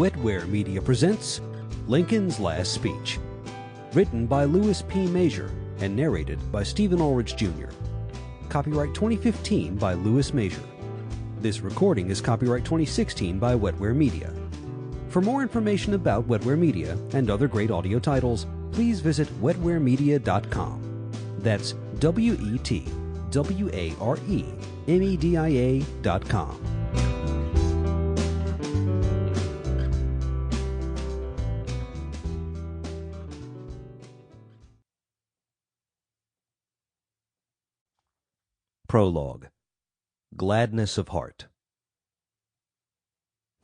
Wetware Media presents Lincoln's Last Speech. Written by Louis P. Major and narrated by Stephen Aulridge Jr. Copyright 2015 by Louis Major. This recording is copyright 2016 by Wetware Media. For more information about Wetware Media and other great audio titles, please visit wetwaremedia.com. That's WETWAREMEDIA.com. Prologue. Gladness of Heart.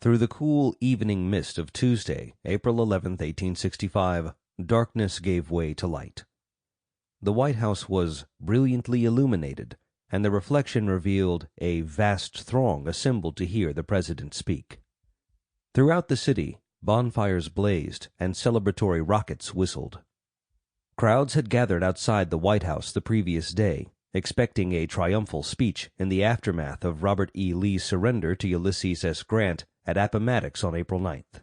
Through the cool evening mist of Tuesday, April 11th, 1865, darkness gave way to light. The White House was brilliantly illuminated, and the reflection revealed a vast throng assembled to hear the President speak. Throughout the city, bonfires blazed and celebratory rockets whistled. Crowds had gathered outside the White House the previous day, expecting a triumphal speech in the aftermath of Robert E. Lee's surrender to Ulysses S. Grant at Appomattox on April 9th.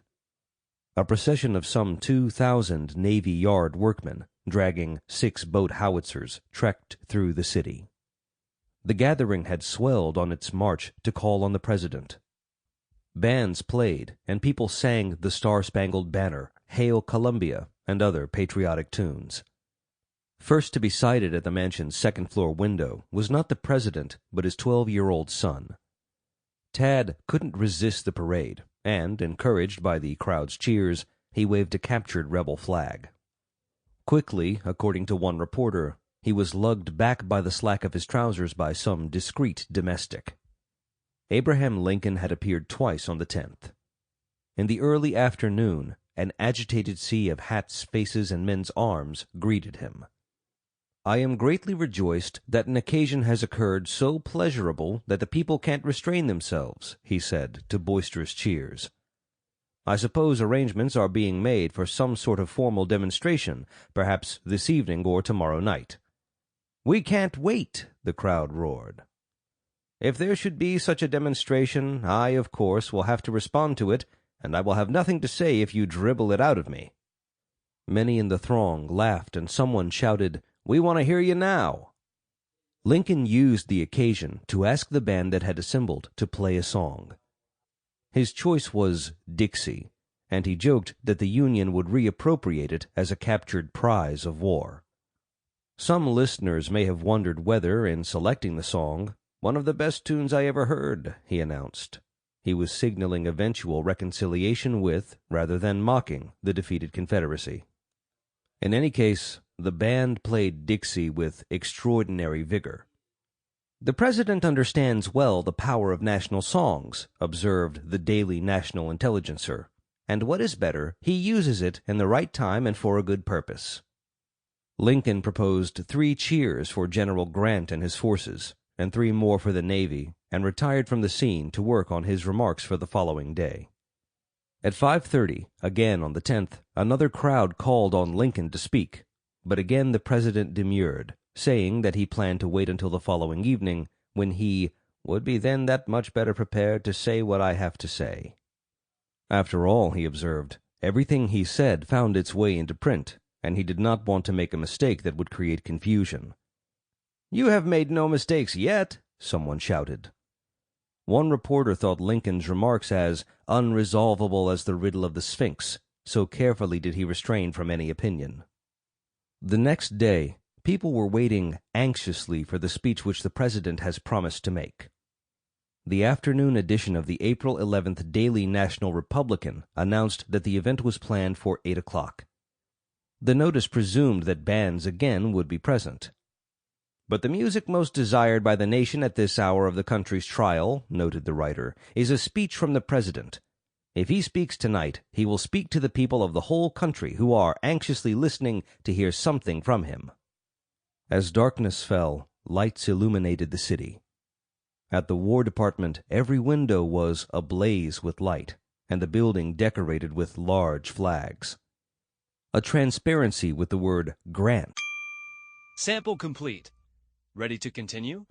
A procession of some 2,000 Navy Yard workmen, dragging 6 boat howitzers, trekked through the city. The gathering had swelled on its march to call on the President. Bands played, and people sang the Star-Spangled Banner, Hail Columbia, and other patriotic tunes. First to be sighted at the mansion's second-floor window was not the President, but his 12-year-old son. Tad couldn't resist the parade, and, encouraged by the crowd's cheers, he waved a captured rebel flag. Quickly, according to one reporter, he was lugged back by the slack of his trousers by some discreet domestic. Abraham Lincoln had appeared twice on the 10th. In the early afternoon, an agitated sea of hats, faces, and men's arms greeted him. "I am greatly rejoiced that an occasion has occurred so pleasurable that the people can't restrain themselves," he said, to boisterous cheers. "I suppose arrangements are being made for some sort of formal demonstration, perhaps this evening or tomorrow night." "We can't wait," the crowd roared. "If there should be such a demonstration, I, of course, will have to respond to it, and I will have nothing to say if you dribble it out of me." Many in the throng laughed, and someone shouted, "We want to hear you now." Lincoln used the occasion to ask the band that had assembled to play a song. His choice was Dixie, and he joked that the Union would reappropriate it as a captured prize of war. Some listeners may have wondered whether, in selecting the song, "One of the best tunes I ever heard," he announced. He was signaling eventual reconciliation with, rather than mocking, the defeated Confederacy. In any case, the band played Dixie with extraordinary vigor. "The President understands well the power of national songs," observed the Daily National Intelligencer, "and what is better, he uses it in the right time and for a good purpose." Lincoln proposed 3 cheers for General Grant and his forces, and 3 more for the Navy, and retired from the scene to work on his remarks for the following day. At 5:30, again on the 10th, another crowd called on Lincoln to speak, but again the President demurred, saying that he planned to wait until the following evening, when he would be then that much better prepared to say what I have to say. After all, he observed, everything he said found its way into print, and he did not want to make a mistake that would create confusion. "You have made no mistakes yet," someone shouted. One reporter thought Lincoln's remarks as unresolvable as the riddle of the Sphinx, so carefully did he refrain from any opinion. The next day, people were waiting anxiously for the speech which the President has promised to make. The afternoon edition of the April 11th Daily National Republican announced that the event was planned for 8 o'clock. The notice presumed that bands again would be present. "But the music most desired by the nation at this hour of the country's trial," noted the writer, "is a speech from the President. If he speaks tonight, he will speak to the people of the whole country who are anxiously listening to hear something from him." As darkness fell, lights illuminated the city. At the War Department, every window was ablaze with light, and the building decorated with large flags. A transparency with the word "Grant." Sample complete. Ready to continue?